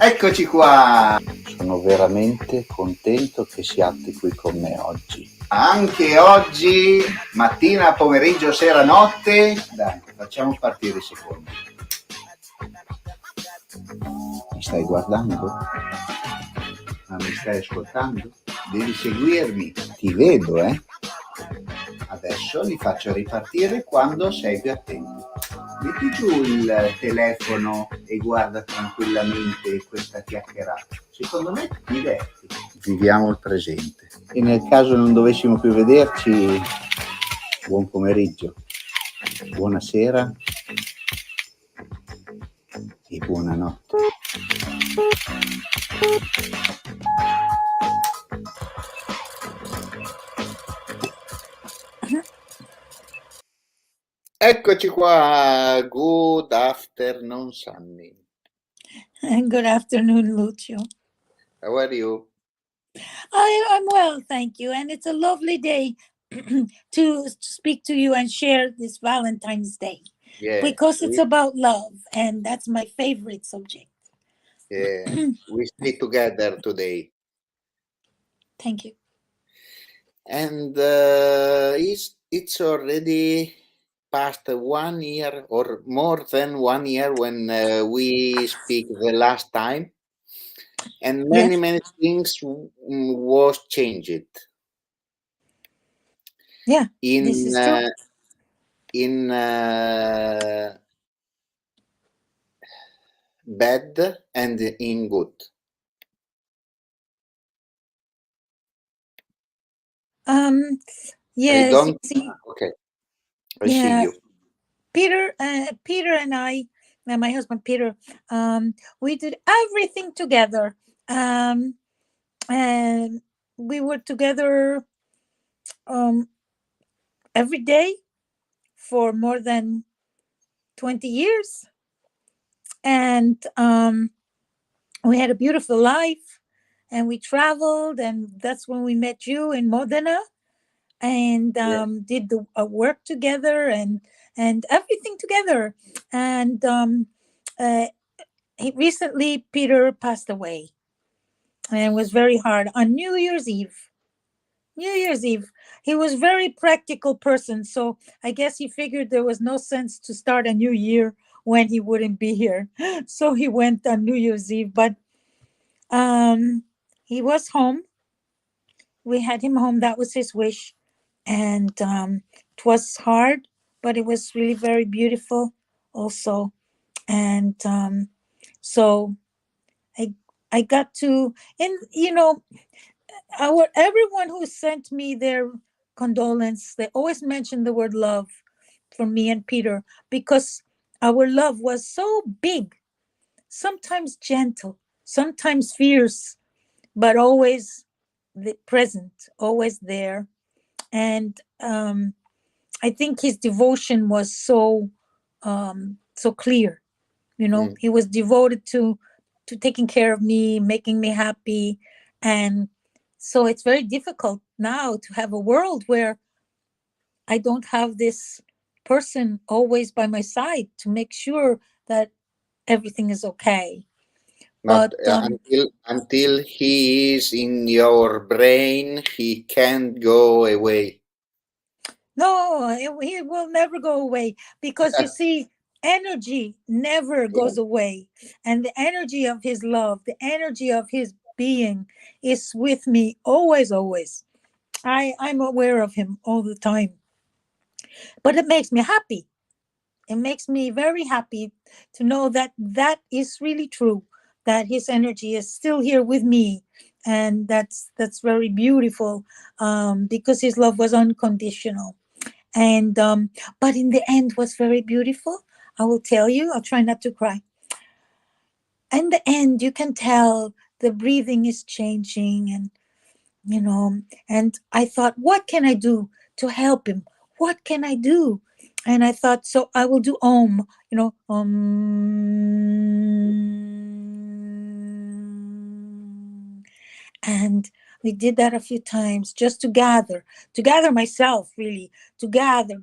Eccoci qua! Sono veramente contento che siate qui con me oggi. Anche oggi, mattina, pomeriggio, sera, notte. Dai, facciamo partire i secondi. Mi stai guardando? Ma mi stai ascoltando? Devi seguirmi. Ti vedo, eh? Adesso li faccio ripartire quando sei più attento. Metti giù il telefono e guarda tranquillamente questa chiacchierata. Secondo me ti diverti. Viviamo il presente. E nel caso non dovessimo più vederci, buon pomeriggio, buonasera e buonanotte. Eccoci qua. Good afternoon, Sunny. Good afternoon, Lucio. How are you? I'm well, thank you. And it's a lovely day to speak to you and share this Valentine's Day. Yeah. Because it's about love, and that's my favorite subject. Yeah. We stay together today. Thank you. And it's already past 1 year or more than 1 year when we speak the last time, and many things was changed. Yeah, this is true. In bad and in good. Yes. Okay. I see you. Peter and I, and my husband Peter, we did everything together. And we were together every day for more than 20 years. And we had a beautiful life, and we traveled, and that's when we met you in Modena, and did the work together and everything together. And recently Peter passed away, and it was very hard on New Year's Eve. He was a very practical person, so I guess he figured there was no sense to start a new year when he wouldn't be here. So he went on New Year's Eve, but he was home. We had him home. That was his wish. And it was hard, but it was really very beautiful also. And so I got to, and everyone who sent me their condolence, they always mentioned the word love for me and Peter, because our love was so big, sometimes gentle, sometimes fierce, but always present, always there. And I think his devotion was so clear. He was devoted to taking care of me, making me happy. And so it's very difficult now to have a world where I don't have this person always by my side to make sure that everything is okay. But until he is in your brain, he can't go away. No, he will never go away, because you see, energy never goes away. And the energy of his love, the energy of his being is with me always. I'm aware of him all the time. But it makes me happy. It makes me very happy to know that is really true, that his energy is still here with me. And that's very beautiful, because his love was unconditional. And but in the end was very beautiful. I will tell you, I'll try not to cry. In the end, you can tell the breathing is changing, and and I thought, what can I do to help him? What can I do? And I thought, so I will do Om, and we did that a few times just to gather myself, really, to gather,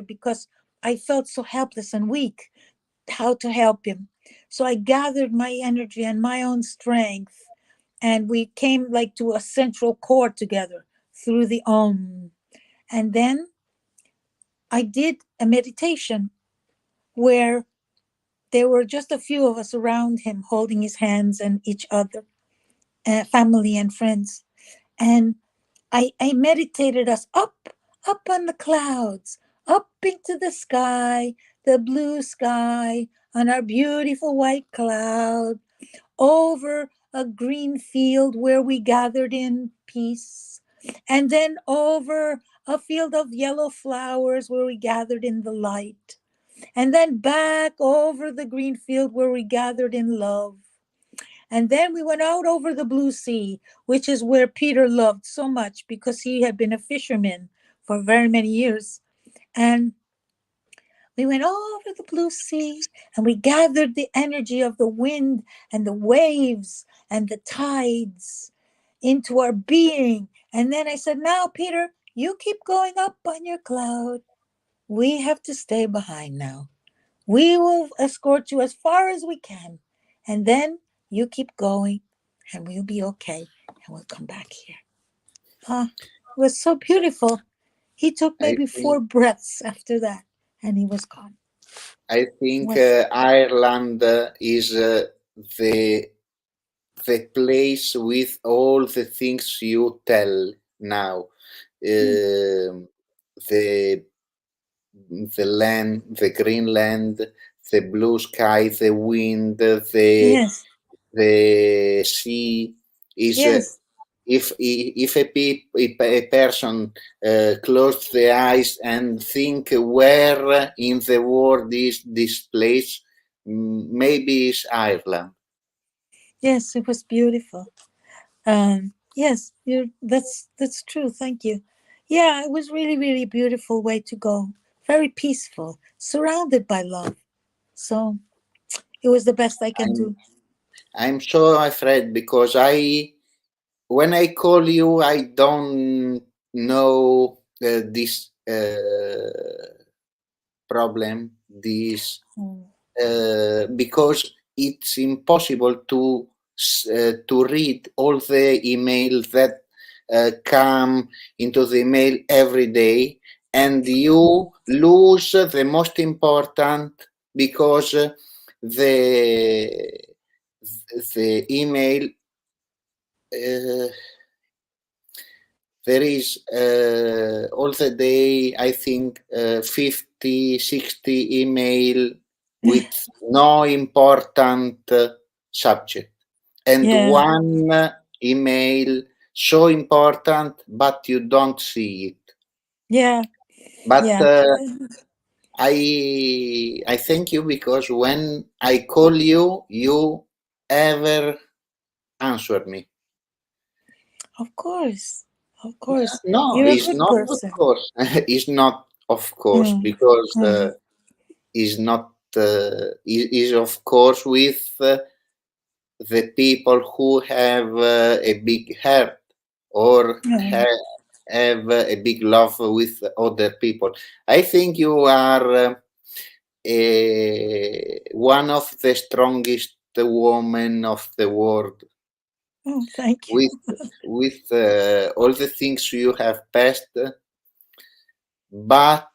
because I felt so helpless and weak, how to help him. So I gathered my energy and my own strength, and we came like to a central chord together through the Om. And then I did a meditation where there were just a few of us around him holding his hands and each other, family and friends. And I meditated us up on the clouds, up into the sky, the blue sky, on our beautiful white cloud, over a green field where we gathered in peace, and then over a field of yellow flowers where we gathered in the light, and then back over the green field where we gathered in love. And then we went out over the blue sea, which is where Peter loved so much because he had been a fisherman for very many years. And we went over the blue sea and we gathered the energy of the wind and the waves and the tides into our being. And then I said, now, Peter, you keep going up on your cloud. We have to stay behind now. We will escort you as far as we can. And then you keep going and we'll be okay. And we'll come back here. Ah, it was so beautiful. He took I maybe think 4 breaths after that and he was gone. I It think was, Ireland is the the place with all the things you tell now. mm, Um the the land, the green land, the blue sky, the wind, yes, the sea is yes, if a person close the eyes and think where in the world is this place, maybe it's Ireland. yes, it was beautiful. Yes, that's true. Thank you. Yeah, it was really, really beautiful way to go. Very peaceful, surrounded by love. So it was the best I can I'm do. I'm so afraid because I when I call you, I don't know this problem, this Oh, because it's impossible to read all the emails that come into the email every day, and you lose the most important because the the email uh, there is all the day I think 50, 60 email with no important subject, and yeah, one email so important but you don't see it. yeah, But yeah. I thank you because when I call you, you ever answer me. Of course, of course. No, You're a it's good not of person. course. It's not of course Mm, because mm, is not is of course with the people who have a big heart or mm. have a big love with other people. I think you are one of the strongest women of the world Oh, thank you. with all the things you have passed, but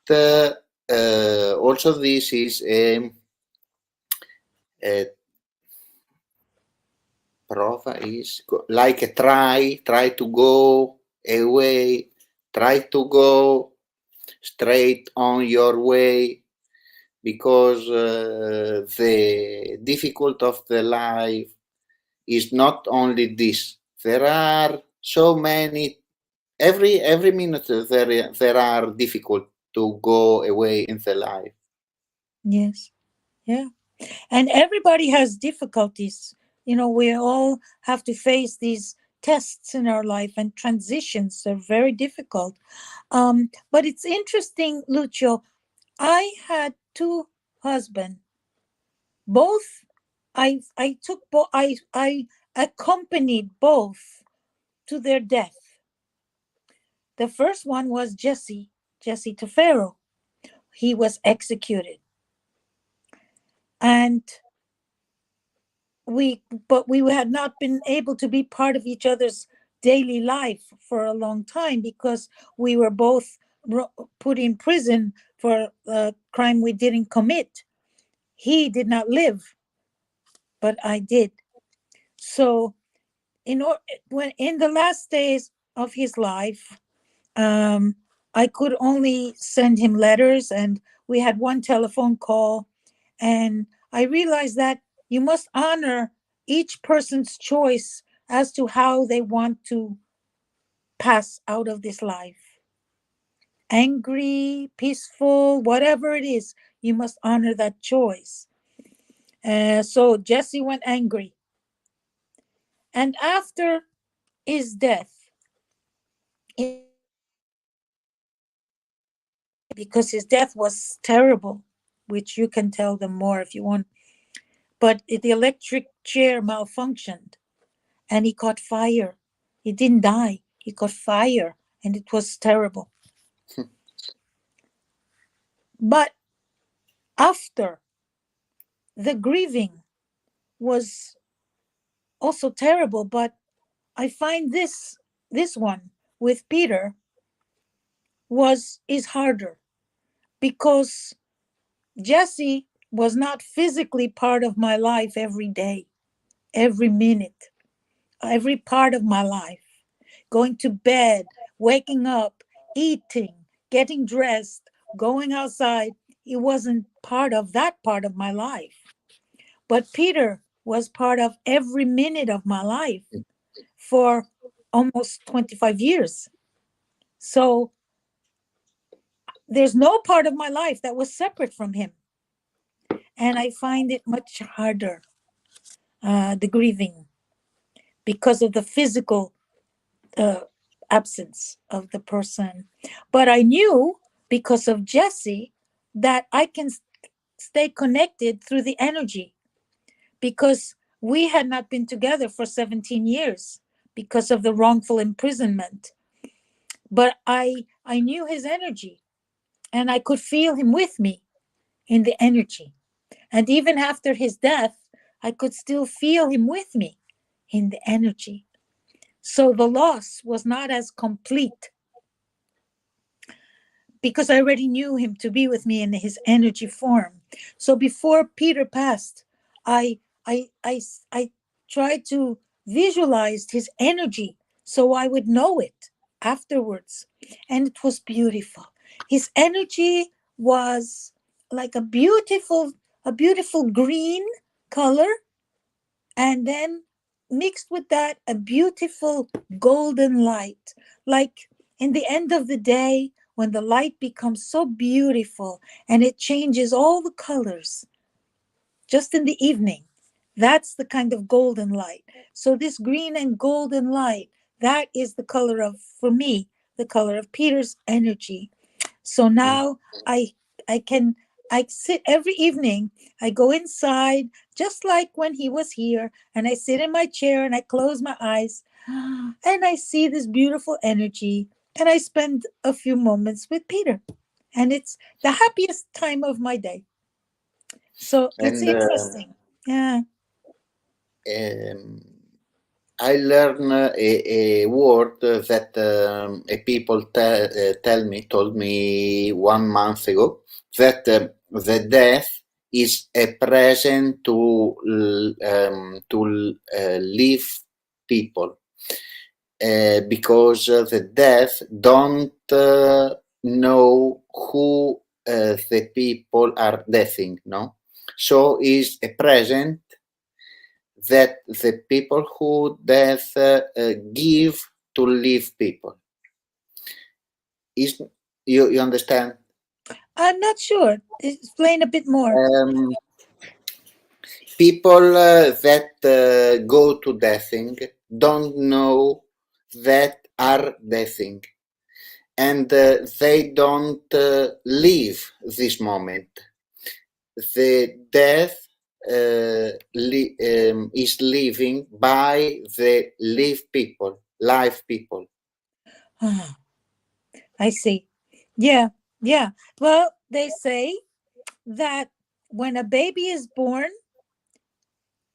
also this is a prova is like a try to go away, try to go straight on your way because the difficult of the life is not only this. There are so many. Every minute there are difficult to go away in the life. Yes, yeah. And everybody has difficulties. We all have to face these tests in our life and transitions. They're very difficult. But it's interesting, Lucio. I had two husbands. Both I took I accompanied both to their death. The first one was Jesse Tefero. He was executed. And but we had not been able to be part of each other's daily life for a long time because we were both put in prison for a crime we didn't commit. He did not live, but I did. So when in the last days of his life, I could only send him letters, and we had one telephone call. And I realized that you must honor each person's choice as to how they want to pass out of this life. Angry, peaceful, whatever it is, you must honor that choice. So Jesse went angry. And after his death, because his death was terrible, which you can tell them more if you want, but the electric chair malfunctioned and he caught fire. He didn't die, he caught fire, and it was terrible. But after, the grieving was also terrible, but I find this one with Peter is harder because Jesse was not physically part of my life every day, every minute, every part of my life. Going to bed, waking up, eating, getting dressed, going outside. He wasn't part of that part of my life. But Peter was part of every minute of my life for almost 25 years. So there's no part of my life that was separate from him. And I find it much harder, the grieving, because of the physical absence of the person. But I knew because of Jesse that I can stay connected through the energy, because we had not been together for 17 years because of the wrongful imprisonment. But I knew his energy, and I could feel him with me in the energy. And even after his death, I could still feel him with me in the energy. So the loss was not as complete because I already knew him to be with me in his energy form. So before Peter passed, I I tried to visualize his energy so I would know it afterwards, and it was beautiful. His energy was like a beautiful green color, and then mixed with that a beautiful golden light, like in the end of the day when the light becomes so beautiful and it changes all the colors just in the evening. That's the kind of golden light. So this green and golden light, that is the color of, for me, the color of Peter's energy. So now I I can I sit every evening. I go inside just like when he was here, and I sit in my chair and I close my eyes and I see this beautiful energy, and I spend a few moments with Peter, and it's the happiest time of my day. So it's And interesting. Yeah. um, I learn a word that a people told me 1 month ago, that the death is a present to live people, because the death don't know who the people are deathing, no? So is a present that the people who death give to live people. Is you understand? I'm not sure. Explain a bit more. People that go to deathing don't know that are deathing, and they don't live this moment. The death is living by the live people. Ah, I see. Yeah, yeah. Well, they say that when a baby is born,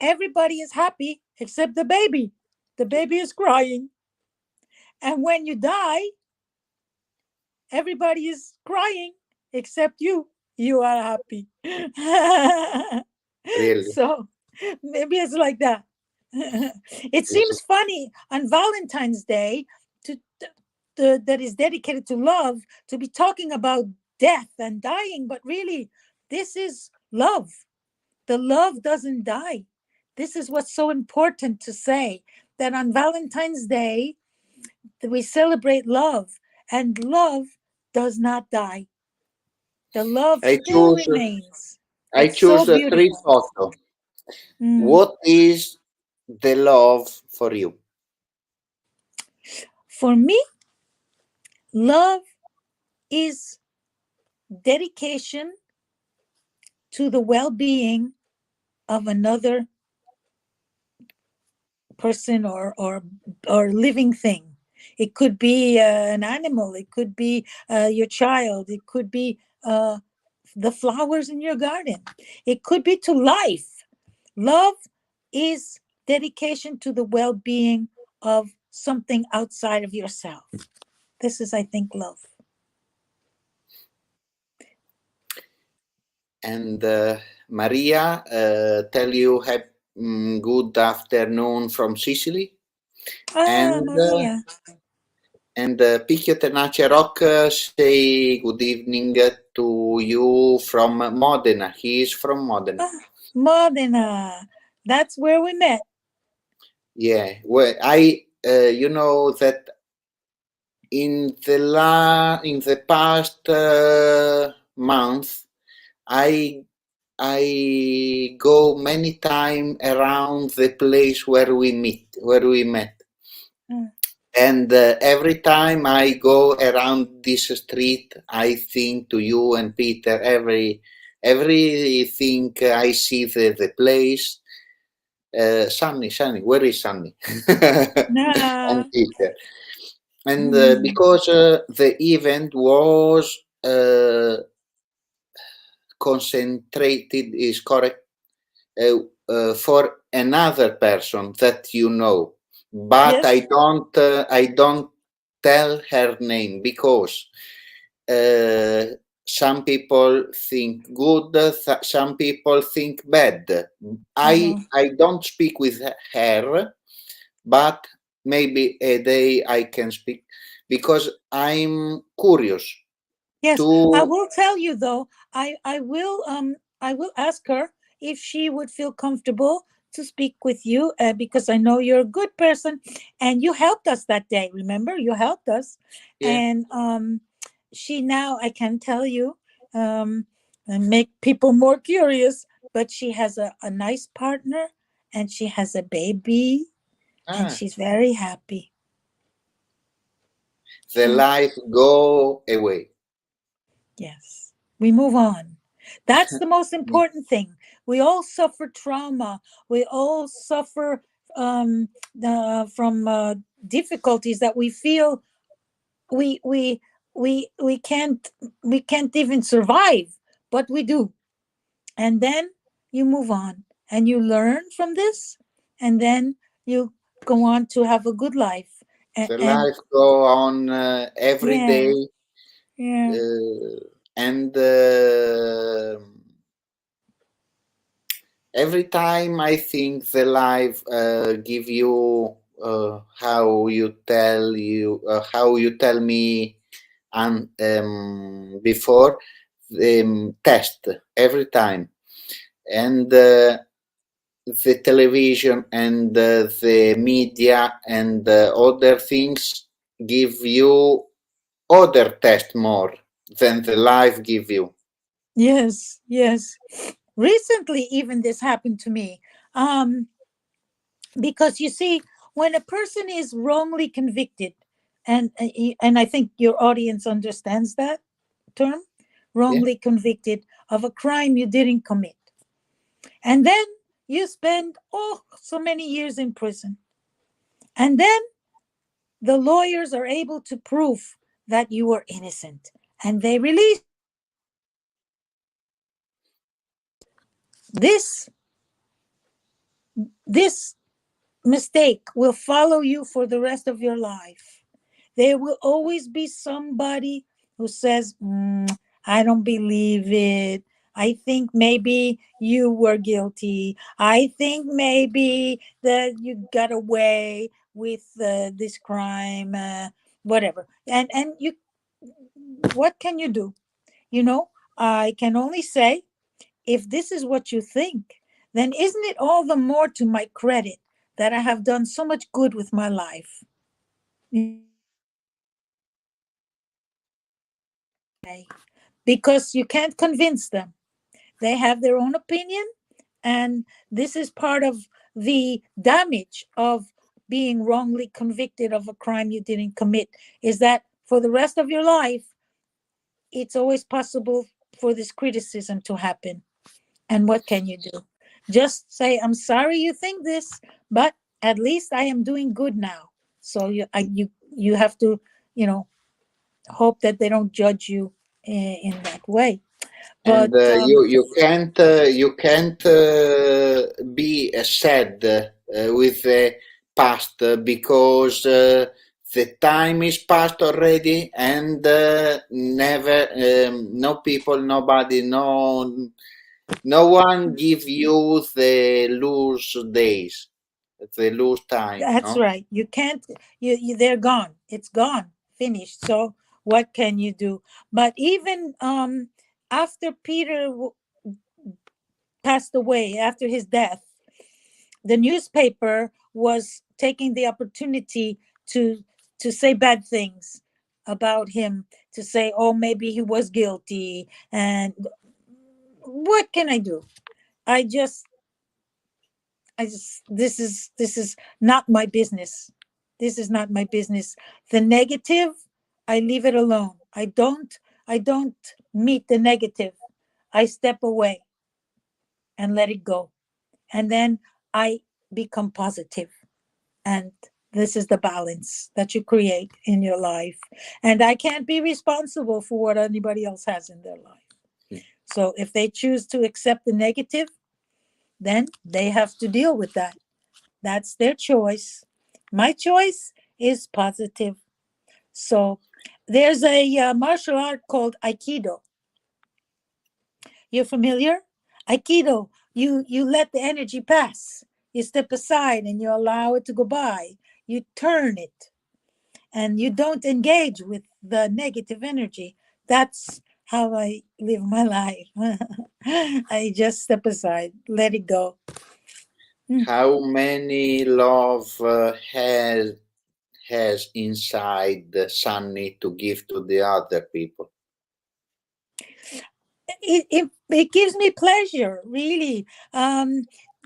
everybody is happy except the baby. The baby is crying. And when you die, everybody is crying except you. You are happy. Really. So maybe it's like that. It seems funny on Valentine's Day that is dedicated to love to be talking about death and dying, but really, this is love. The love doesn't die. This is what's so important to say, that on Valentine's Day, we celebrate love, and love does not die. The love I still choose remains. I It's so choose three beautiful. photos. Mm. What is the love for you? For me, love is dedication to the well-being of another person or living thing. It could be an animal, it could be your child, it could be the flowers in your garden, it could be to life. Love is dedication to the well-being of something outside of yourself. This is, I think, love. And Maria, tell you have good afternoon from Sicily. Maria. And Picchio Tenace Rock say good evening to you from Modena. He is from Modena. Modena, that's where we met. Yeah, well, you know that in the past month, I go many time around the place where we met. And every time I go around this street, I think to you and Peter. Everything I see the place. Sunny. Where is Sunny? And Peter. And because the event was concentrated, is correct, for another person that you know, but Yes. I don't tell her name because some people think good, some people think bad. I don't speak with her, but maybe a day I can speak because I'm curious. Yes, To I will tell you though. I will ask her if she would feel comfortable to speak with you because I know you're a good person and you helped us that day. Remember, you helped us, yeah. and she now I can tell you and make people more curious. But she has a nice partner and she has a baby and she's very happy. The life go away. Yes, we move on. That's the most important thing. We all suffer trauma. We all suffer from difficulties that we feel we we we can't even survive, but we do. And then you move on and you learn from this, and then you go on to have a good life. The And life go on every yeah, day, yeah, and every time I think the life give you how you tell me and before test every time, and the television and the media and other things give you other test more than the life give you. yes, yes. Recently even this happened to me, because you see, when a person is wrongly convicted, and I think your audience understands that term, Yeah. wrongly convicted of a crime you didn't commit, and then you spend so many years in prison, and then the lawyers are able to prove that you were innocent and they release this this mistake will follow you for the rest of your life. There will always be somebody who says, I don't believe it. I think maybe you were guilty. I think maybe that you got away with this crime, whatever. And you, what can you do? You know, I can only say, if this is what you think, then isn't it all the more to my credit that I have done so much good with my life? Because you can't convince them. They have their own opinion, and this is part of the damage of being wrongly convicted of a crime you didn't commit, is that for the rest of your life, it's always possible for this criticism to happen. And what can you do? Just say, I'm sorry you think this, but at least I am doing good now. So you have to, hope that they don't judge you in that way. But And you can't be sad with the past because the time is past already, and never no people, nobody, no one give you the lose days, the lose time. that's No? right. You can't. They're gone. It's gone. Finished. So what can you do? But even after Peter passed away, after his death, the newspaper was taking the opportunity to say bad things about him, to say, oh, maybe he was guilty. And what can I do? I just this is not my business. This is not my business. The negative, I leave it alone. I don't meet the negative. I step away and let it go. And then I become positive. And this is the balance that you create in your life. And I can't be responsible for what anybody else has in their life. So if they choose to accept the negative, then they have to deal with that. That's their choice. My choice is positive. So there's a martial art called Aikido. You're familiar? Aikido, you let the energy pass. You step aside and you allow it to go by. You turn it and you don't engage with the negative energy. That's how I live my life. I just step aside, let it go. How many love has inside Sunny to give to the other people? It gives me pleasure, really.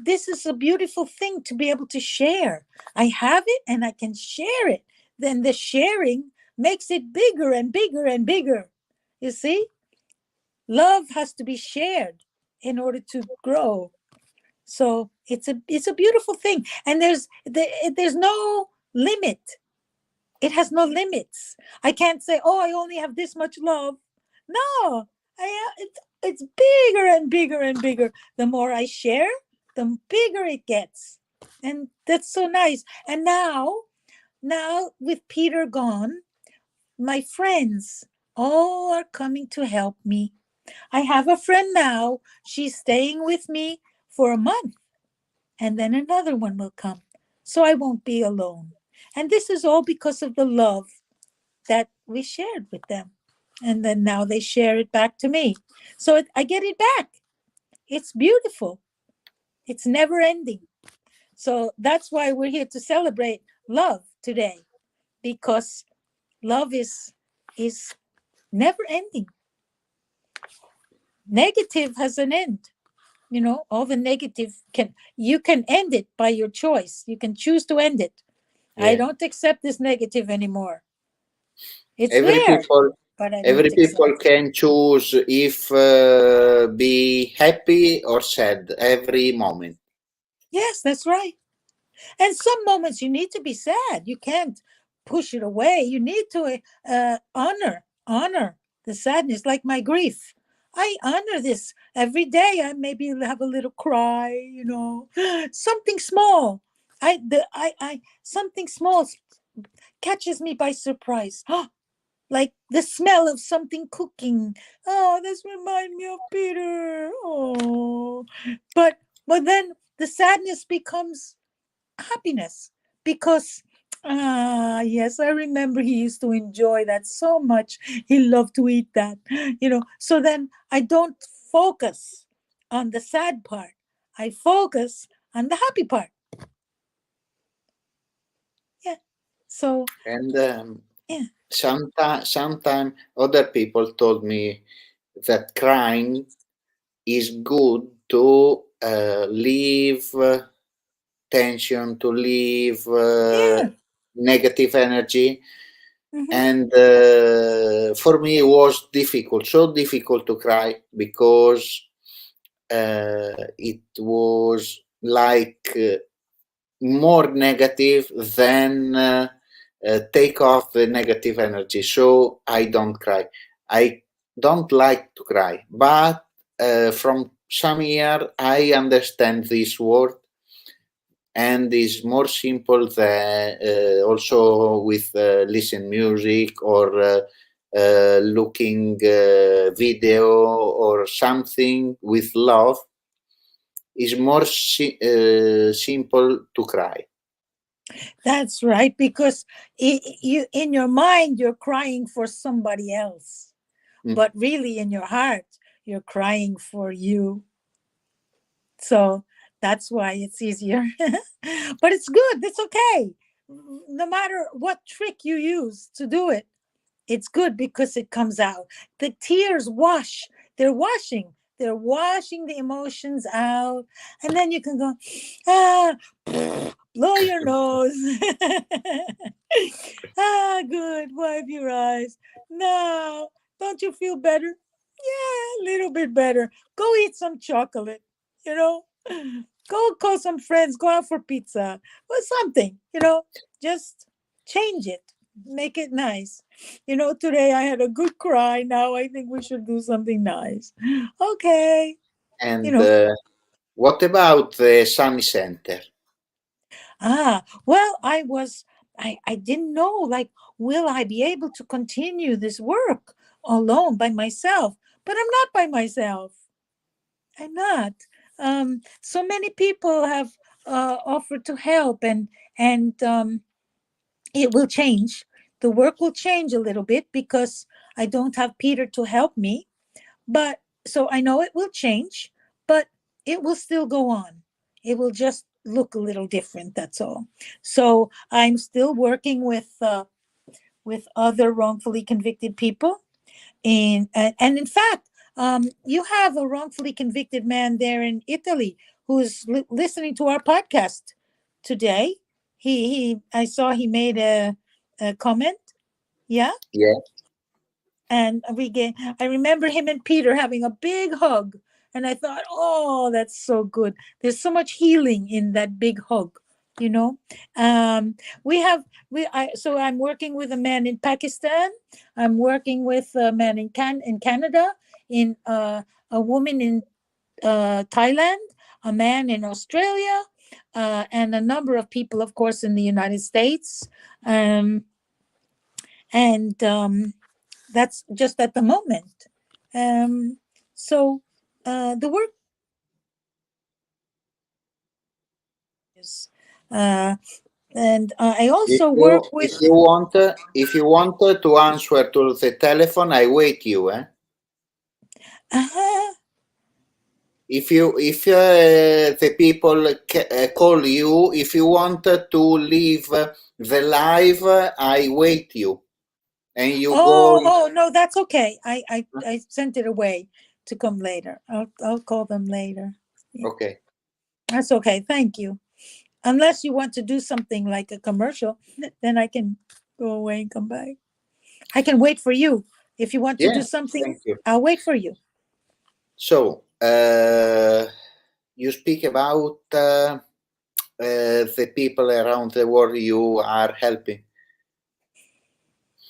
This is a beautiful thing to be able to share. I have it and I can share it. Then the sharing makes it bigger and bigger and bigger. You see, love has to be shared in order to grow. So it's a beautiful thing, and there's no limit. It has no limits. I can't say, oh, I only have this much love. No, it's bigger and bigger and bigger. The more I share, the bigger it gets. And that's so nice. And now with Peter gone, my friends all are coming to help me. I have a friend now. She's staying with me for a month, and then another one will come. So I won't be alone. And this is all because of the love that we shared with them. And then now they share it back to me. So I get it back. It's beautiful. It's never ending. So that's why we're here to celebrate love today, because love is never ending. Negative has an end. All the negative you can end it by your choice. You can choose to end it. Yeah. I don't accept this negative anymore. It's every there, people but I every don't people accept. can choose if be happy or sad every moment. Yes, that's right. And some moments you need to be sad. You can't push it away. You need to honor the sadness, like my grief. I honor this every day. I maybe have a little cry, something small. I something small catches me by surprise. Like the smell of something cooking. Oh, this reminds me of Peter. Oh, but then the sadness becomes happiness because yes, I remember he used to enjoy that so much. He loved to eat that, so then I don't focus on the sad part. I focus on the happy part. Yeah. So And yeah. sometime other people told me that crying is good to leave tension, to leave Yeah. negative energy. Hmm. And for me, it was difficult, so difficult to cry because it was like more negative than take off the negative energy. So I don't cry. I don't like to cry, but from some year I understand this word, and is more simple than also with listen music or looking video or something with love is more simple to cry. That's right, because you in your mind you're crying for somebody else, Mm. but really in your heart you're crying for you. So that's why it's easier. But it's good. It's okay. No matter what trick you use to do it, it's good because it comes out. The tears wash. They're washing. They're washing the emotions out. And then you can go, ah, blow your nose. Ah, good. Wipe your eyes. Now, don't you feel better? Yeah, a little bit better. Go eat some chocolate, you know? Go call some friends, go out for pizza or something, just change it, make it nice. Today I had a good cry. Now I think we should do something nice. Okay. you And know what about the Sunny Center? well, I didn't know, like, will I be able to continue this work alone by myself? But I'm not by myself. I'm not. So many people have offered to help, and it will change. The work will change a little bit because I don't have Peter to help me. But so I know it will change, but it will still go on. It will just look a little different. That's all. So I'm still working with other wrongfully convicted people, and in fact, you have a wrongfully convicted man there in Italy who's listening to our podcast today. He I saw he made a comment. Yeah. Yeah. And I remember him and Peter having a big hug, and I thought, oh, that's so good. There's so much healing in that big hug. you know we have we I So I'm working with a man in Pakistan. I'm working with a man in Canada, in a woman in Thailand, a man in Australia, and a number of people, of course, in the United States. And that's just at the moment. So the work is, uh, and I If also you work with. if you want to answer to the telephone, I wait you. uh, If the people call you, if you want to leave the live, I wait you, and you go. oh no, that's okay. I sent it away to come later. I'll call them later. Yeah, Okay. that's okay. Thank you. Unless you want to do something like a commercial, then I can go away and come back. I can wait for you. If you want to Yeah. do something, Thank you. I'll wait for you. So you speak about the people around the world you are helping,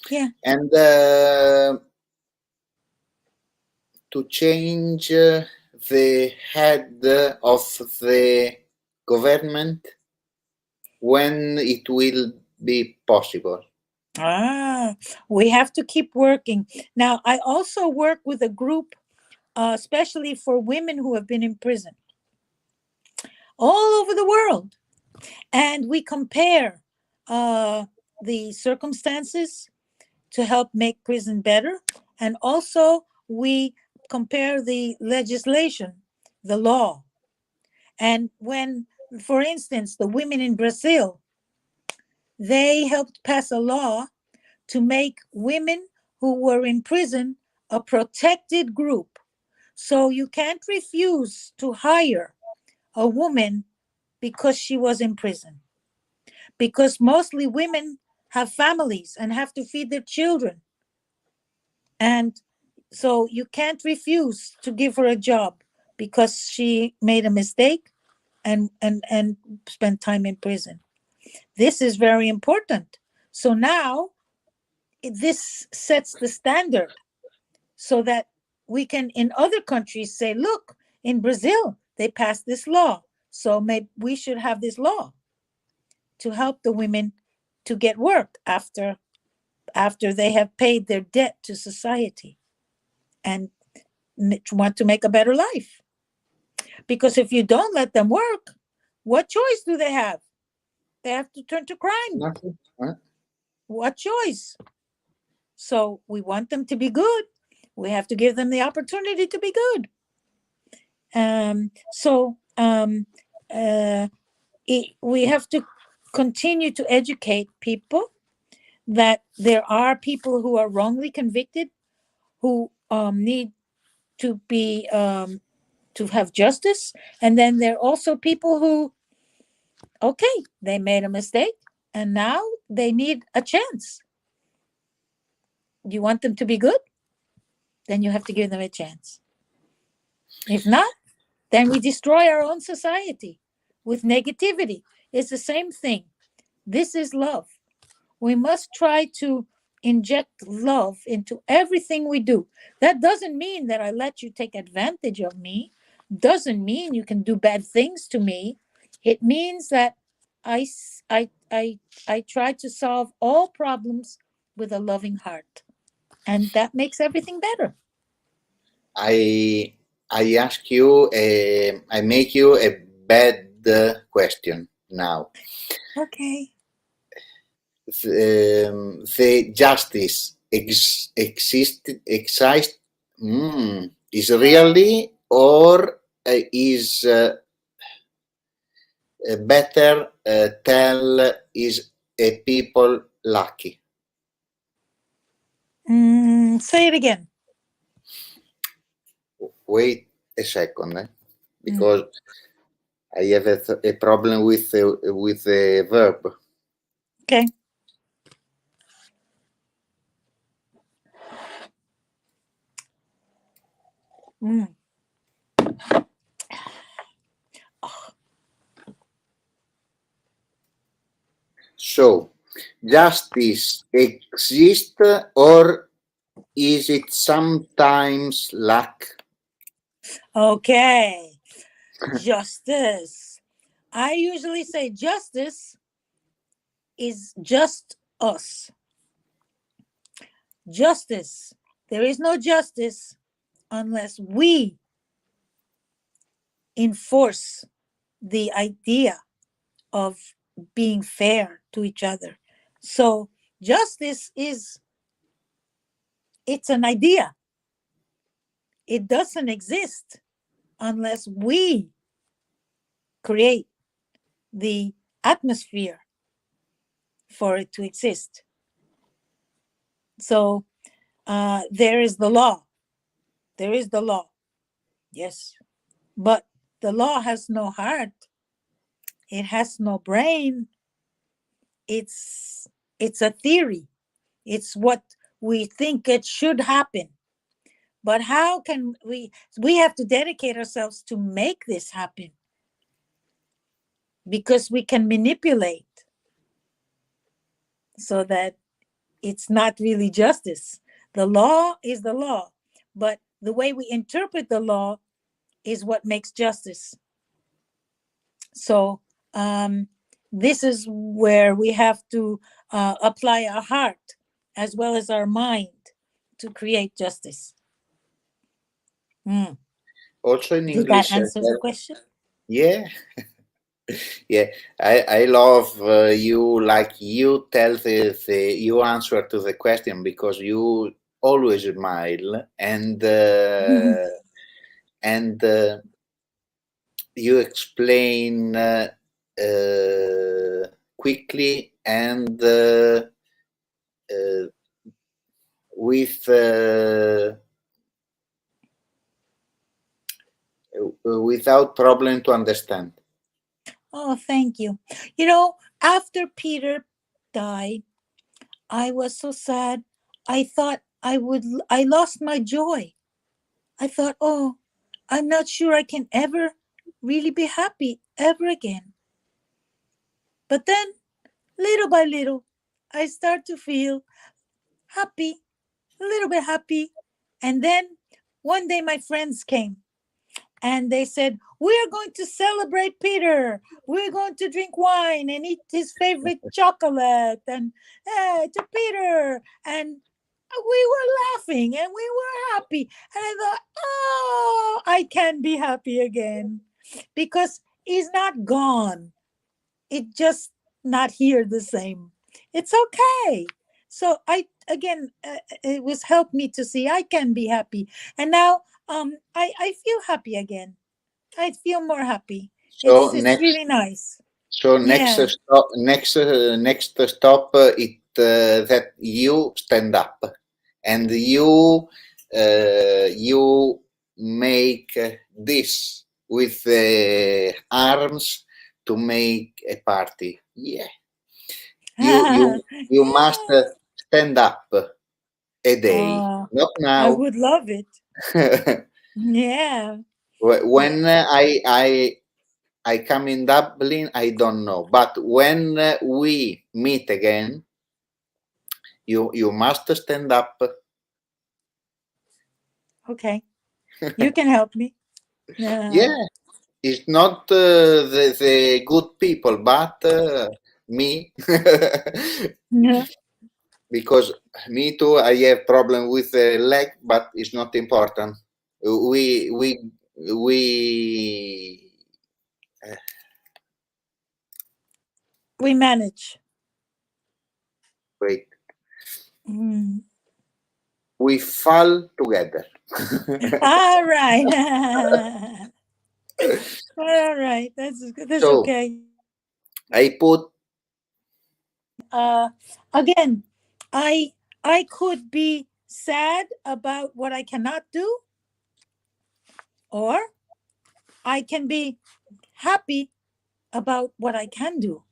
Yeah. and to change the head of the government when it will be possible? We have to keep working. Now, I also work with a group, especially for women who have been in prison all over the world. And we compare the circumstances to help make prison better. And also, we compare the legislation, the law. And when, for instance, the women in Brazil, they helped pass a law to make women who were in prison a protected group. So you can't refuse to hire a woman because she was in prison. Because mostly women have families and have to feed their children. And so you can't refuse to give her a job because she made a mistake and spent time in prison. This is very important. So now this sets the standard so that we can in other countries say, look, in Brazil they passed this law, so maybe we should have this law to help the women to get work after they have paid their debt to society and want to make a better life. Because if you don't let them work, what choice do they have? They have to turn to crime. Nothing. What choice? So we want them to be good. We have to give them the opportunity to be good. We have to continue to educate people that there are people who are wrongly convicted who need to be to have justice, and then there are also people who, okay, they made a mistake and now they need a chance. You want them to be good, then you have to give them a chance. If not, then we destroy our own society with negativity. It's the same thing. This is love. We must try to inject love into everything we do. That doesn't mean that I let you take advantage of me. Doesn't mean you can do bad things to me. It means that I try to solve all problems with a loving heart, and that makes everything better. I ask you, I make you a bad question now. Okay. The justice exist is really, or is better tell is a people lucky? Say it again. Wait a second, because I have a problem with the verb. Okay. So, justice exists, or is it sometimes luck? Okay. Justice. I usually say justice is just us. Justice. There is no justice unless we enforce the idea of being fair to each other. So justice it's an idea. It doesn't exist unless we create the atmosphere for it to exist. So there is the law. There is the law. Yes. But the law has no heart. It has no brain. It's a theory. It's what we think it should happen. But how can we have to dedicate ourselves to make this happen, because we can manipulate so that it's not really justice. The law is the law, but the way we interpret the law is what makes justice. So this is where we have to apply our heart as well as our mind to create justice. Also in Did that English, answer the question? yeah. Yeah, I love you, like you tell you answer to the question, because you always smile, and and you explain quickly, and with without problem to understand. Oh, thank you. After Peter died, I was so sad. I thought I lost my joy. I thought, oh, I'm not sure I can ever really be happy ever again. But then, little by little, I start to feel happy, a little bit happy. And then one day my friends came and they said, we're going to celebrate Peter. We're going to drink wine and eat his favorite chocolate and to Peter. And we were laughing and we were happy. And I thought, oh, I can be happy again because he's not gone. It's just not here the same. It's okay. So it was helped me to see I can be happy. And now I feel happy again. I feel more happy. So It's really nice. So next Yeah. stop, next stop, it that you stand up, and you make this with the arms to make a party. Yeah, you must stand up a day, Oh, not I now. would love it. Yeah. When I come in Dublin, I don't know. But when we meet again, you must stand up. Okay. You can help me. Yeah. Yeah, it's not the good people, but me. Yeah. Because me too, I have problem with the leg, but it's not important. We We manage. wait. Mm. We fall together. All right. All right. That's So okay. I put Again, I I could be sad about what I cannot do, or I can be happy about what I can do.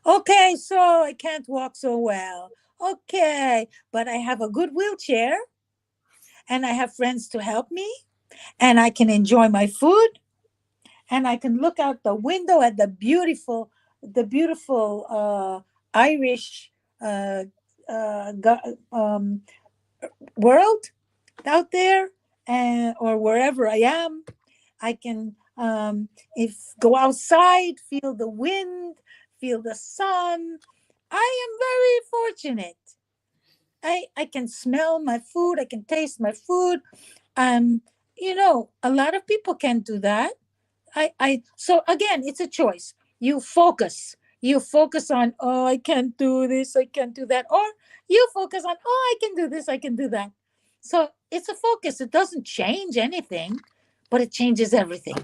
Okay, so I can't walk so well. Okay, but I have a good wheelchair and I have friends to help me and I can enjoy my food and I can look out the window at the beautiful Irish uh, world out there, and or wherever I am. I can if go outside, feel the wind, feel the sun. I am very fortunate. I can smell my food. I can taste my food. Um, a lot of people can't do that. So again, it's a choice. You focus on, oh, I can't do this, I can't do that, or you focus on, oh, I can do this, I can do that. So it's a focus. It doesn't change anything, but it changes everything.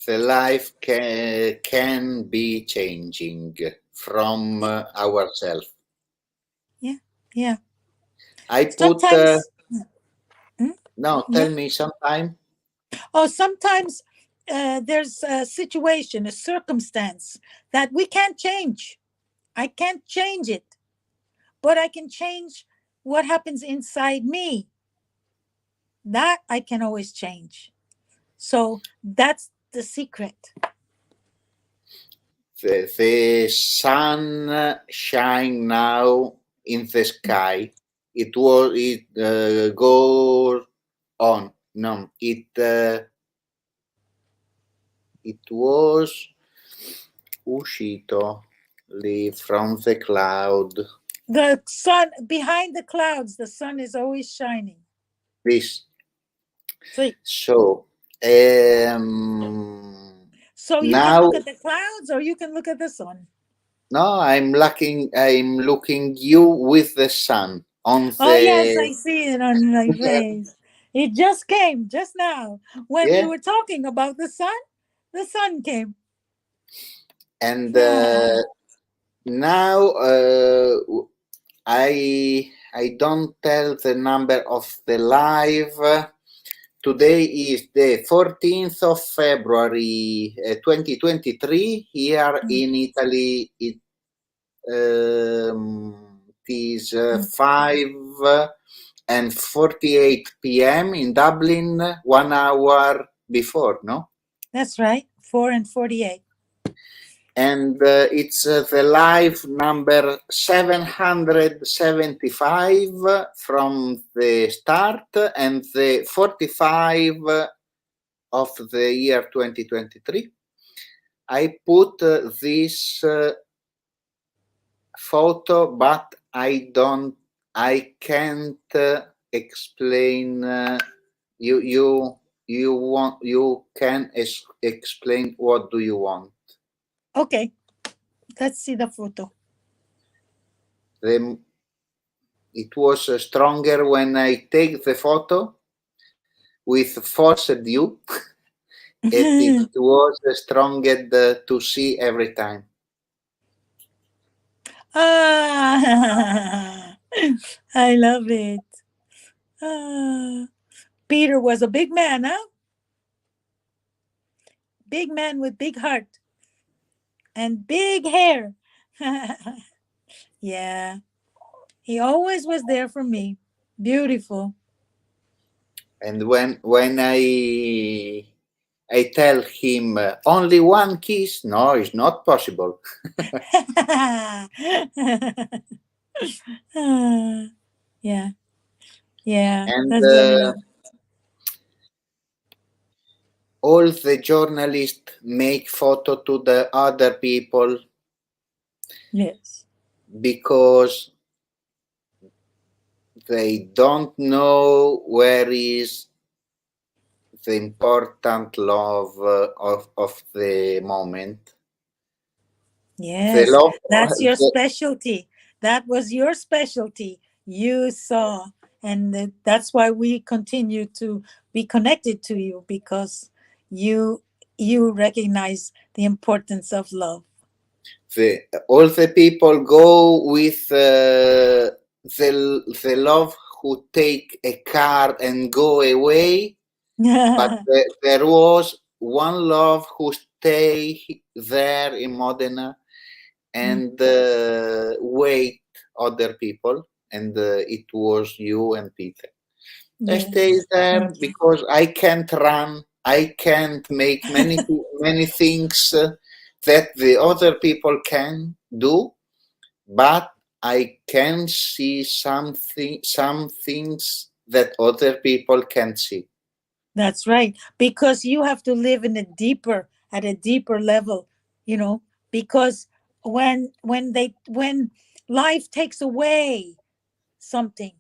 the life can be changing from ourselves. Yeah, yeah. I put Sometimes, no, yeah. tell me sometime. Oh, sometimes there's a situation, a circumstance that we can't change. I can't change it, but I can change what happens inside me. That I can always change. So that's the secret. The sun shine now in the sky. it goes on. No, it was uscito lì from the cloud. The sun, behind the clouds, the sun is always shining. This. So So so you can now, look at the clouds or you can look at the sun. no, I'm looking you with the sun on Oh yes, the, I see it on my face. It just came just now. When yeah, we were talking about the sun came. and Yeah. now I don't tell the number of the live. Today is the 14th of February 2023 here in Italy. It is 5:48 p.m. in Dublin, 1 hour before, no? That's right. 4:48. And it's the live number 775 from the start, and the 45 of the year 2023. I put this photo, but I can't explain. You can explain what do you want. Okay. Let's see the photo. It was stronger when I take the photo with forced view. It was stronger to see every time. Ah, I love it. Peter was a big man, huh? Big man with big heart and big hair. Yeah, he always was there for me. Beautiful. And when I tell him only one kiss, no, it's not possible. Yeah, yeah, And that's very nice. all the journalists make photo to the other people Yes. because they don't know where is the important love of the moment. The Yes, love, that's your specialty. That was your specialty. You saw, and that's why we continue to be connected to you, because you recognize the importance of love. all the people go with the love who take a car and go away, but there was one love who stay there in Modena and wait other people, and it was you and Peter. I stay Yes, there thank you. because I can't run, I can't make many things that the other people can do, but I can see some things that other people can't see. That's right. Because you have to live in at a deeper level, because when life takes away something,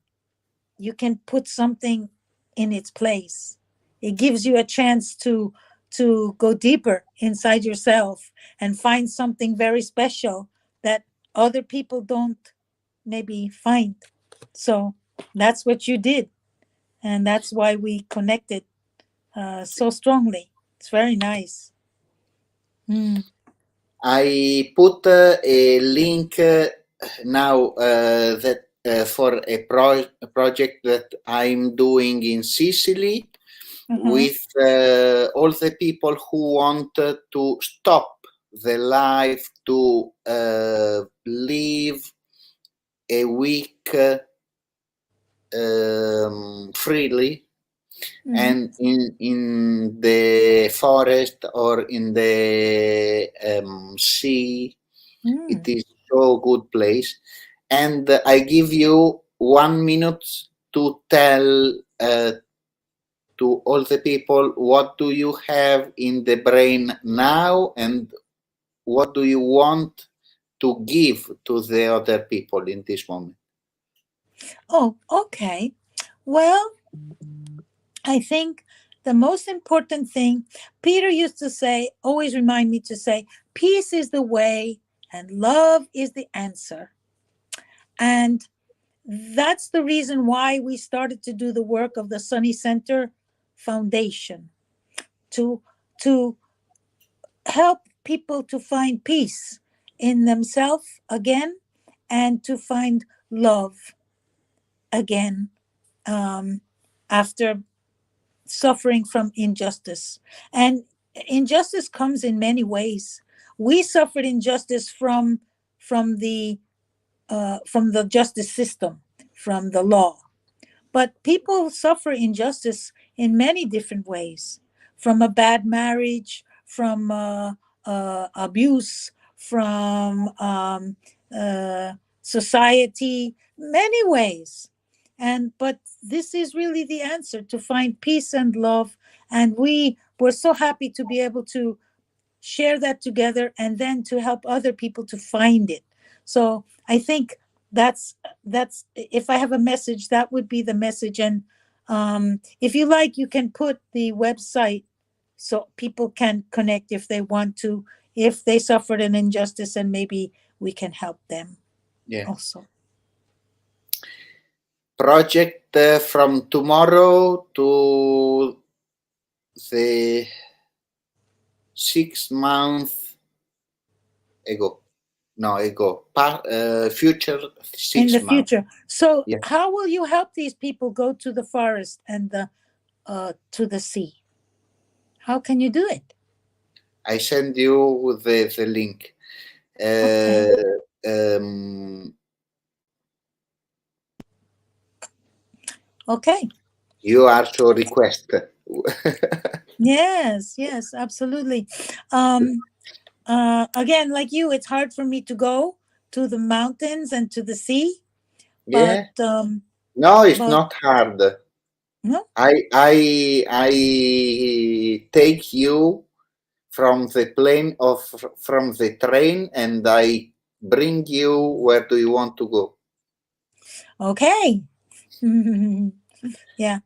you can put something in its place. It gives you a chance to go deeper inside yourself and find something very special that other people don't maybe find. So that's what you did, and that's why we connected so strongly. It's very nice. I put a link now that for a project that I'm doing in Sicily with all the people who want to stop the life to live a week freely and in the forest or in the sea. It is so good place, and I give you 1 minute to tell to all the people what do you have in the brain now and what do you want to give to the other people in this moment? Oh, okay. Well, I think the most important thing, Peter used to say, always remind me to say, peace is the way and love is the answer. And that's the reason why we started to do the work of the Sunny Center Foundation, to help people to find peace in themselves again and to find love again, after suffering from injustice. And injustice comes in many ways. We suffered injustice from the justice system, from the law. But people suffer injustice in many different ways, from a bad marriage, from abuse, from society, many ways. But this is really the answer, to find peace and love. And we were so happy to be able to share that together and then to help other people to find it. So I think that's if I have a message, that would be the message. And if you like, you can put the website so people can connect if they want to, if they suffered an injustice, and maybe we can help them also. Project from tomorrow to the 6 months ago. Future 6 in the months. future. So how will you help these people go to the forest and to the sea? How can you do it? I send you the link. Okay. You also request. Yes, absolutely. Again, like you, it's hard for me to go to the mountains and to the sea. But no, it's not hard. No, I take you from the plane from the train and I bring you where do you want to go. Okay. Yeah.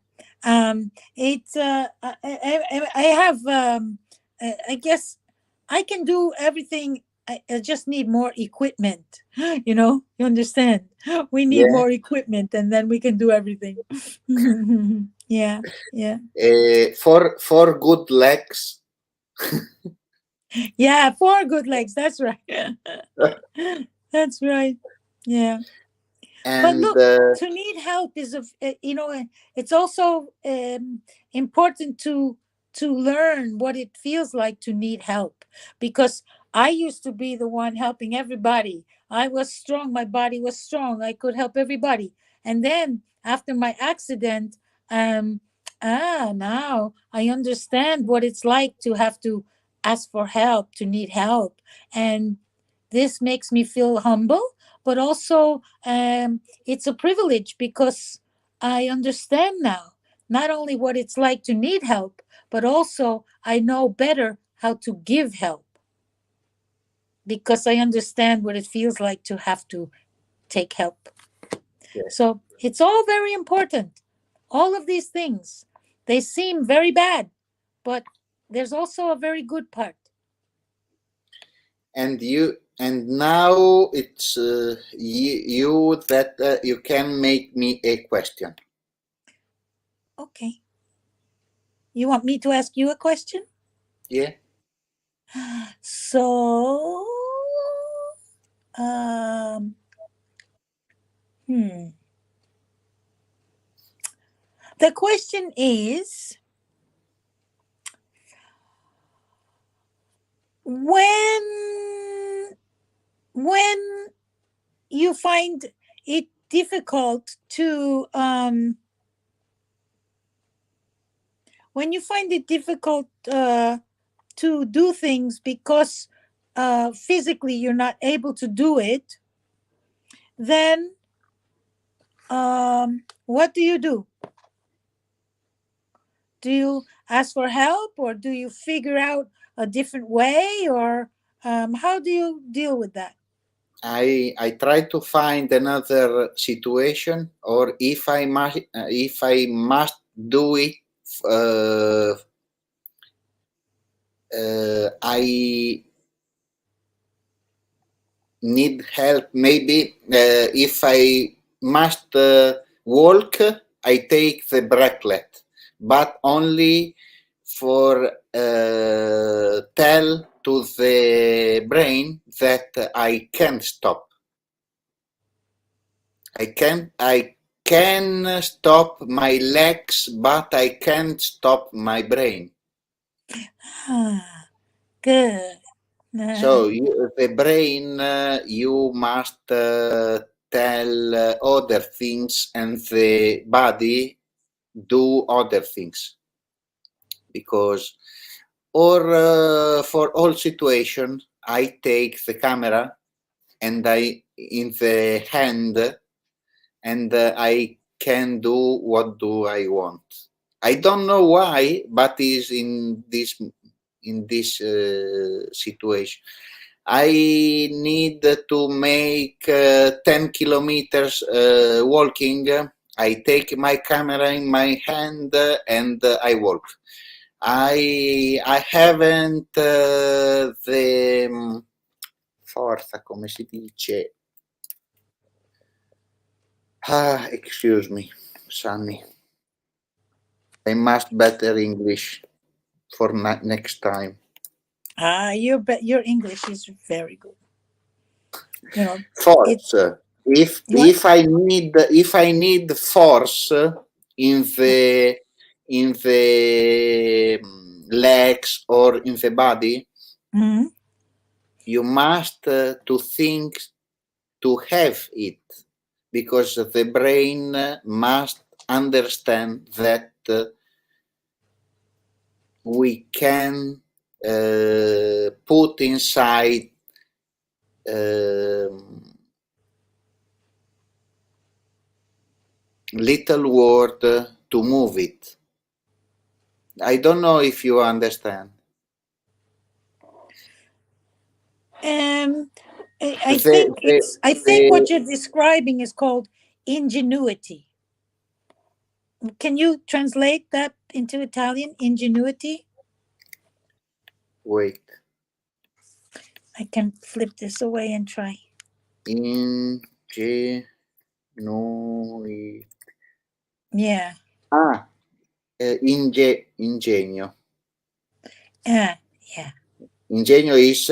It's I have I guess I can do everything. I just need more equipment. You understand? We need more equipment, and then we can do everything. Yeah. For good legs. Yeah, 4 good legs. That's right. That's right. Yeah. But look, to need help is it's also important to learn what it feels like to need help, because I used to be the one helping everybody. I was strong, my body was strong, I could help everybody. And then after my accident, now I understand what it's like to have to ask for help, to need help. And this makes me feel humble, but also it's a privilege, because I understand now not only what it's like to need help, but also I know better how to give help, because I understand what it feels like to have to take help. So it's all very important. All of these things, they seem very bad, but there's also a very good part. And now it's you that you can make me a question. Okay. You want me to ask you a question? Yeah. So, the question is, when you find it difficult to to do things because physically you're not able to do it, then what do you do? Do you ask for help, or do you figure out a different way, or how do you deal with that? I try to find another situation, or if I must do it, I need help. Maybe if I must walk, I take the bracelet, but only for tell to the brain that I can't stop. I can stop my legs, but I can't stop my brain. Ah, good. So the brain, you must tell other things, and the body do other things, because or for all situation I take the camera and I in the hand, and I can do what do I want. I don't know why, but is in this situation. I need to make 10 kilometers walking. I take my camera in my hand and I walk. I haven't the forza, come si dice? Excuse me, Sunny. I must better English for next time. Your English is very good. You know, Force. it's If I need force in the legs or in the body, Mhm. you must to think to have it, because the brain must understand that we can put inside little word to move it. I don't know if you understand. Um, I The, think the, I think what the, you're describing is called ingenuity. Can you translate that into Italian? Ingenuity. wait. I can flip this away and try. Ingenuity. Yeah. Ingegno. Yeah. Ingegno is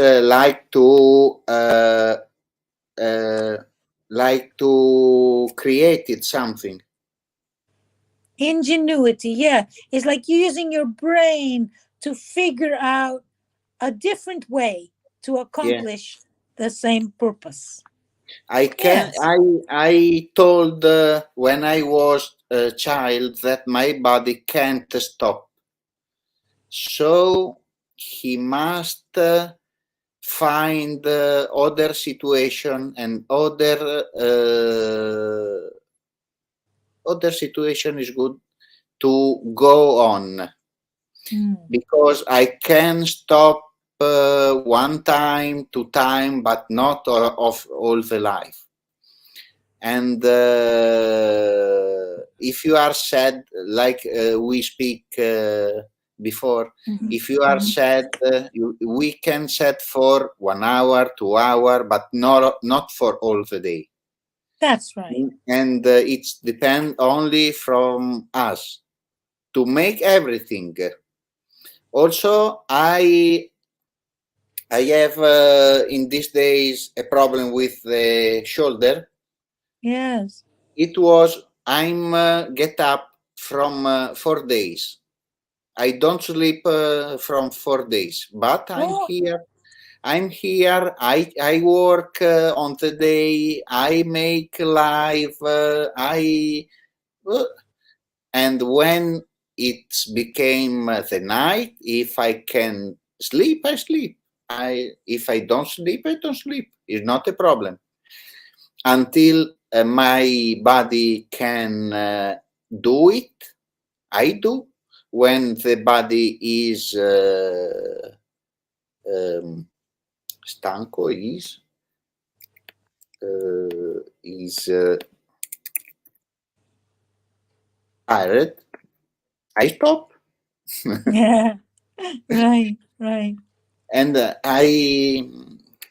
like to create something. Ingenuity. Yeah. It's like using your brain to figure out a different way to Yeah. accomplish the same purpose. I Yes. told when I was a child that my body can't stop. So he must find other situation and other situation is good to go on, because I can stop one time, two time, but not of all the life. And if you are sad, like we speak before, if you are sad, we can set for 1 hour, 2 hour, but not for all the day. That's right. And it's depend only from us to make everything. Also, I have in these days a problem with the shoulder. Yes. It was I'm get up from 4 days. I don't sleep from 4 days, but I'm Oh, here. I work on the day. I make live. And when it became the night, if I can sleep, I sleep. If I don't sleep, I don't sleep. It's not a problem. Until my body can do it. I do. When the body is stanco, is tired, I stop. Yeah. Right. Right. And I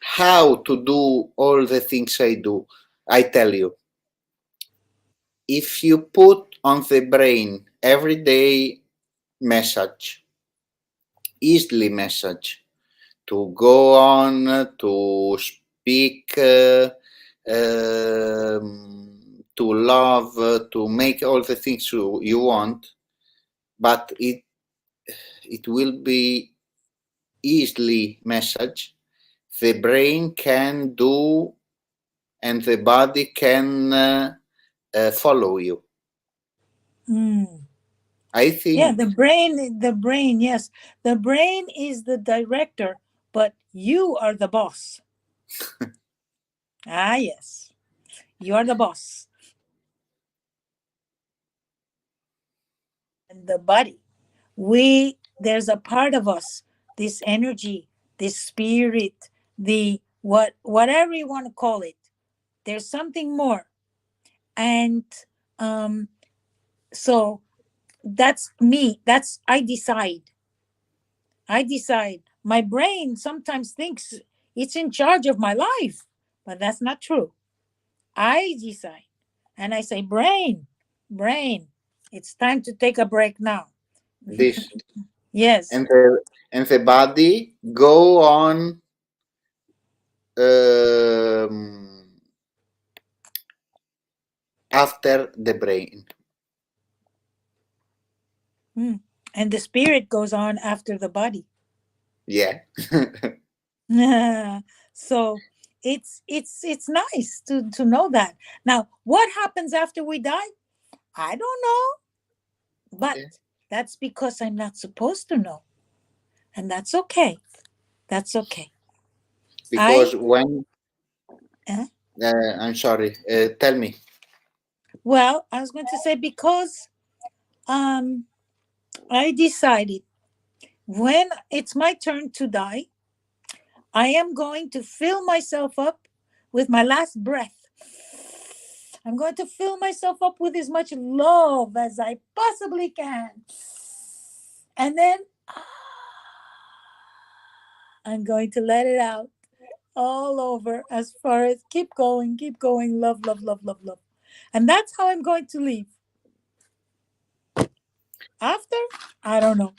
how to do all the things I do. I tell you, if you put on the brain every day message, easily message, to go on, to speak, to love, to make all the things you want, but it will be easily message. The brain can do, and the body can follow you. Mm. I Yeah, think the brain, yes. The brain is the director, but you are the boss. Ah, yes. You are the boss. And the body. There's a part of us, this energy, this spirit, the whatever you want to call it. There's something more. And um so that's me. That's I decide. My brain sometimes thinks it's in charge of my life, but that's not true. I decide. And I say, brain, it's time to take a break now. this, Yes. and the body go on after the brain. Mm. And the spirit goes on after the body. Yeah. So it's nice to know that. Now, what happens after we die? I don't know, but Yeah. that's because I'm not supposed to know. And that's okay. That's okay. I Because when eh? I'm sorry, tell me. Well, I was going to say because um I decided when it's my turn to die, I am going to fill myself up with my last breath. I'm going to fill myself up with as much love as I possibly can. And then I'm going to let it out all over as far as keep going, love, love, love, love, love. And that's how I'm going to leave. After, I don't know.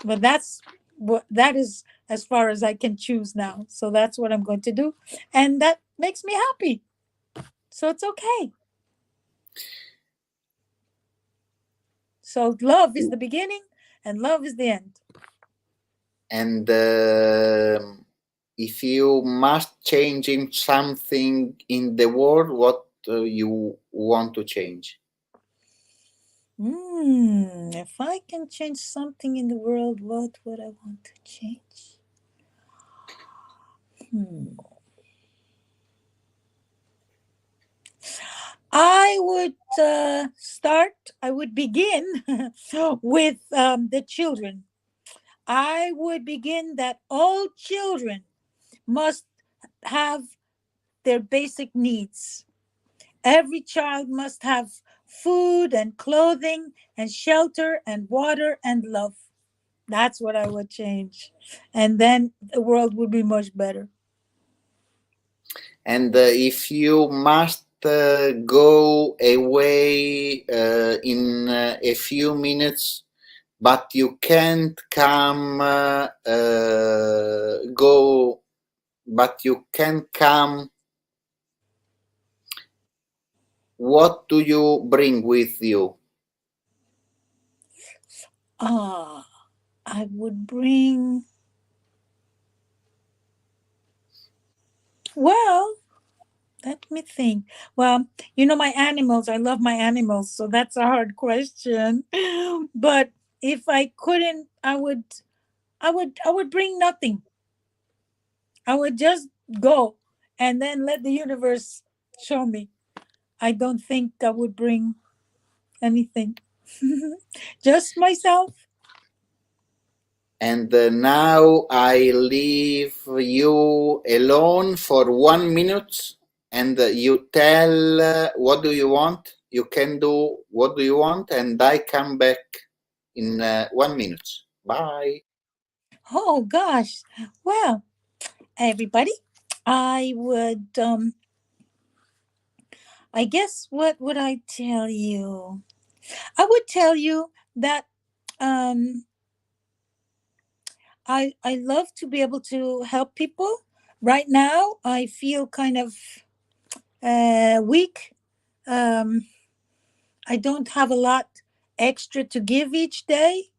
But that is as far as I can choose now. So that's what I'm going to do. And that makes me happy. So it's okay. So love is the beginning and love is the end. And if you must change in something in the world, what you want to change? If I can change something in the world, what would I want to change? Hmm. I would I would begin with the children. I would begin that all children must have their basic needs. Every child must have food and clothing and shelter and water and love. That's what I would change. And then the world would be much better. And if you must go away in a few minutes, but you can't come go, but you can come, what do you bring with you? Ah, I would bring, well, let me think. Well, my animals, I love my animals, so that's a hard question. But if I couldn't, I would bring nothing. I would just go and then let the universe show me. I don't think I would bring anything. Just myself. And now I leave you alone for 1 minute, and you tell what do you want. You can do what do you want, and I come back in 1 minute. Bye. Oh gosh. Well, everybody, I would I guess what would I tell you? I would tell you that um I love to be able to help people. Right now I feel kind of weak. Um I don't have a lot extra to give each day,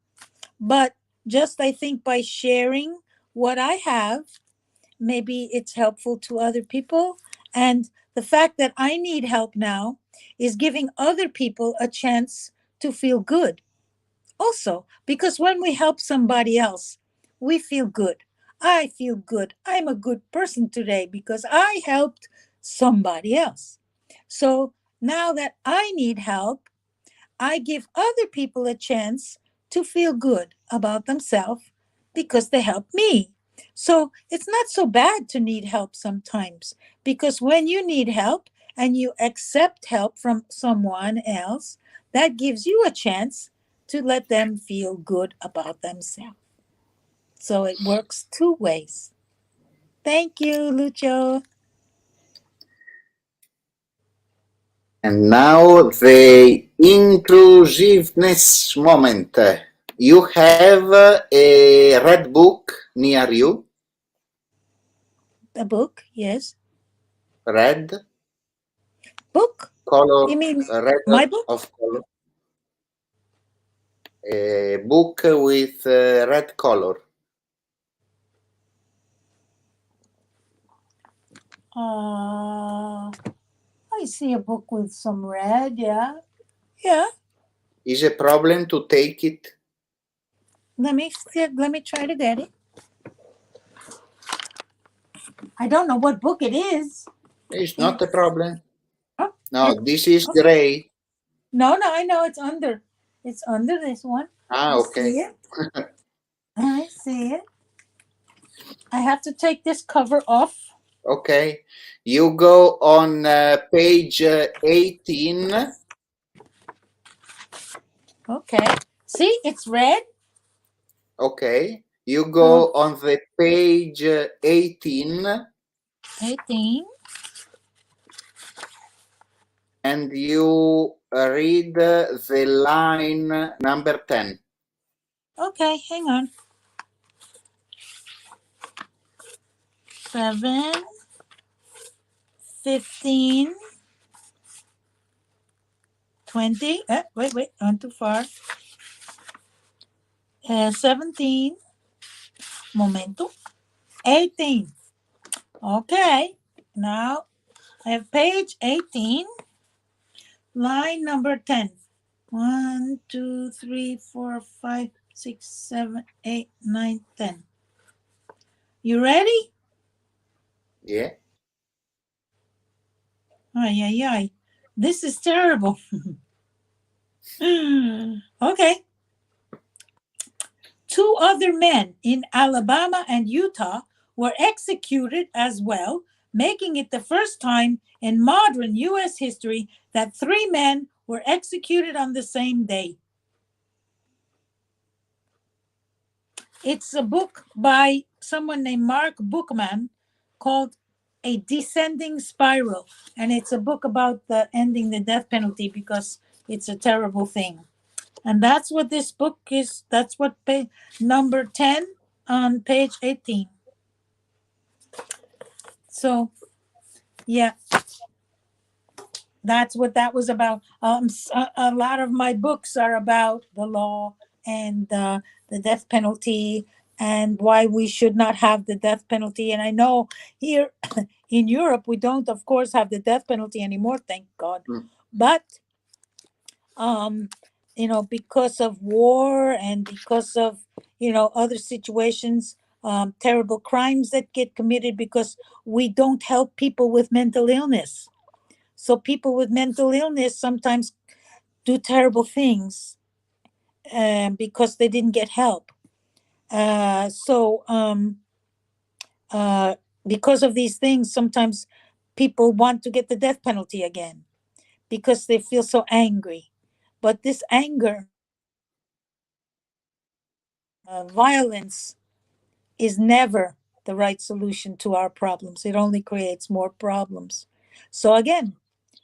but just I think by sharing what I have, maybe it's helpful to other people. And the fact that I need help now is giving other people a chance to feel good also, because when we help somebody else, we feel good. I feel good. I'm a good person today because I helped somebody else. So now that I need help, I give other people a chance to feel good about themselves because they help me. So it's not so bad to need help sometimes, because when you need help and you accept help from someone else, that gives you a chance to let them feel good about themselves. So it works two ways. Thank you, Lucho. And now the inclusiveness moment. You have a red book near you. A book, yes. Red Book? color, You mean red my book? of color. A book with red color. I see a book with some red, yeah. Yeah. Is a problem to take it? Let me try to get it. I don't know what book it is. It's not a problem. Oh, No, this is gray. no, I know it's under. It's under this one. Ah, You okay. see it? I see it. I have to take this cover off. Okay. You go on page 18. Okay. See, it's red. Okay. You go on the page 18. 18. And you read the line number 10. Okay, hang on. 7, 15, 20. Wait, I'm too far. 17. Momento. 18. Okay. Now I have page 18, line number 10. 1, 2, 3, 4, 5, 6, 7, 8, 9, 10. You ready? Yeah. Ay, ay, ay. This is terrible. Okay. 2 other men in Alabama and Utah were executed as well, making it the first time in modern U.S. history that 3 men were executed on the same day. It's a book by someone named Mark Bookman called A Descending Spiral. And it's a book about ending the death penalty because it's a terrible thing. And that's what this book is. That's what number 10 on page 18. So, yeah, that's what that was about. A lot of my books are about the law and the death penalty and why we should not have the death penalty. And I know here in Europe, we don't, of course, have the death penalty anymore, thank God. But, because of war and because of, other situations, terrible crimes that get committed because we don't help people with mental illness. So people with mental illness sometimes do terrible things because they didn't get help. Because of these things, sometimes people want to get the death penalty again because they feel so angry. But this anger, violence, is never the right solution to our problems. It only creates more problems. So again,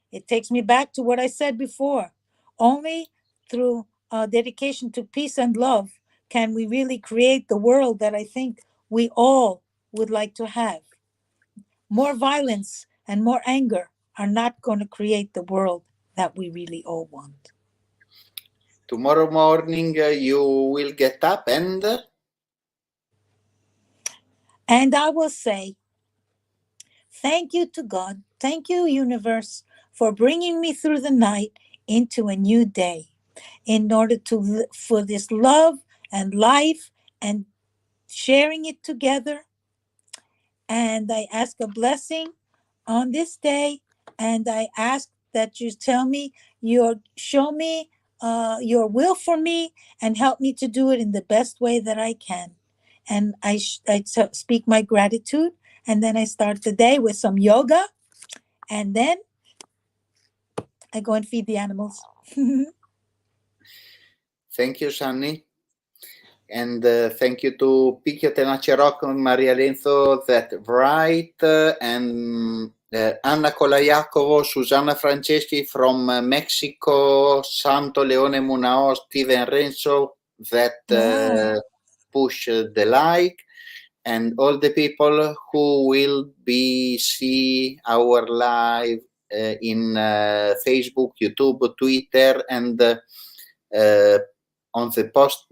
it takes me back to what I said before. Only through dedication to peace and love can we really create the world that I think we all would like to have. More violence and more anger are not going to create the world that we really all want. Tomorrow morning you will get up And I will say, thank you to God, thank you, universe, for bringing me through the night into a new day in order for this love and life and sharing it together. And I ask a blessing on this day, and I ask that you show me your will for me and help me to do it in the best way that I can. And I speak my gratitude, and then I start the day with some yoga, and then I go and feed the animals. Thank you, Sunny. And thank you to Picchio Tenace Rock and Maria Lenzo that write, and Anna Colajacovo, Susanna Franceschi from Mexico, Santo Leone Munao, Steven Renzo that push the like, and all the people who will be see our live in Facebook, YouTube, Twitter, and on the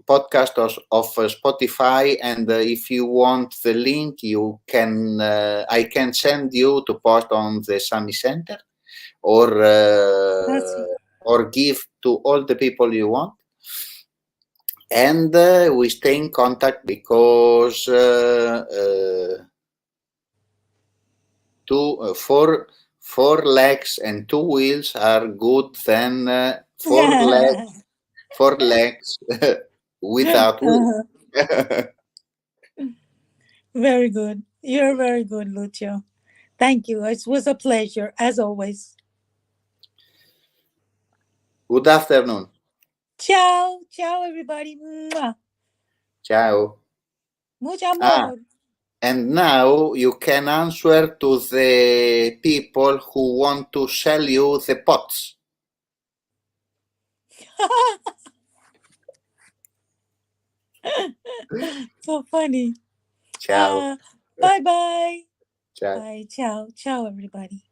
podcast of Spotify. And if you want the link, you can I can send you to post on the Sunny Center, or give to all the people you want. And we stay in contact because four legs and two wheels are good than four legs without wheels. Very good. You're very good, Lucio. Thank you. It was a pleasure, as always. Good afternoon. Ciao. Ciao, everybody. Mwah. Ciao. Mucho amor. And now you can answer to the people who want to sell you the pots. So funny. Ciao. Bye-bye. Ciao. Bye. Ciao. Ciao, everybody.